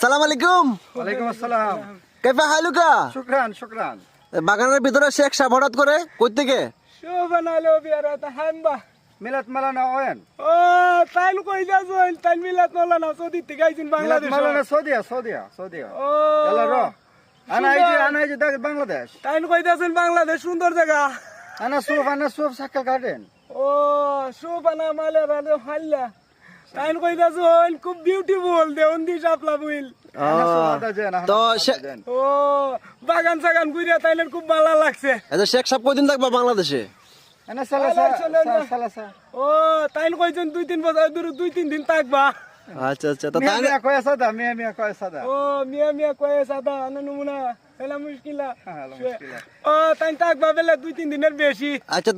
সালাম আলাইকুম। ওয়ালাইকুম আসসালাম। কেফা হালুকা? শুকরান শুকরান। বাগানের ভিতরে শেখ সাহেব হঠাৎ করে কই থেকে? শোভনালো বিয়ারাত হানবা মিলাত মালানা ওয়েন? ও তাইল কইলা জইল তাইল মিলাত মালানা সৌদি থেকে আইছেন মিলাত বাংলাদেশ মালানা সৌদিয়া। ও এলা র। আনা এই যে দেখ বাংলাদেশ। তাইল কইতাছেন বাংলাদেশ সুন্দর জায়গা। আনা সুফ সাক্কাল গার্ডেন। ও শোভনা মালে রানে হাল্লা তাইল কইতাছেন খুব বিউটিফুল দেউন দি শাপলা বুইল। আনা সুফাদা জেন। তো ও বাগান সাগান ঘুরিয়া তাইলের খুব ভালো লাগছে। আচ্ছা শেখ সাহেব কয়দিন থাকবা বাংলাদেশে? আনা সালাসা। ও তাইল কইছেন 2-3 বছর দূর 2-3 দিন থাকবা। আচ্ছা আচ্ছা তো তাই মিয়া কয় সাদা, মিয়া কয় সাদা। ও মিয়া কয়ে সাদা আনা নমুনা এলা মুশকিলা। হ্যাঁ মুশকিল। ও তাই থাকবা বেলা 2-3 দিনের বেশি। আচ্ছা।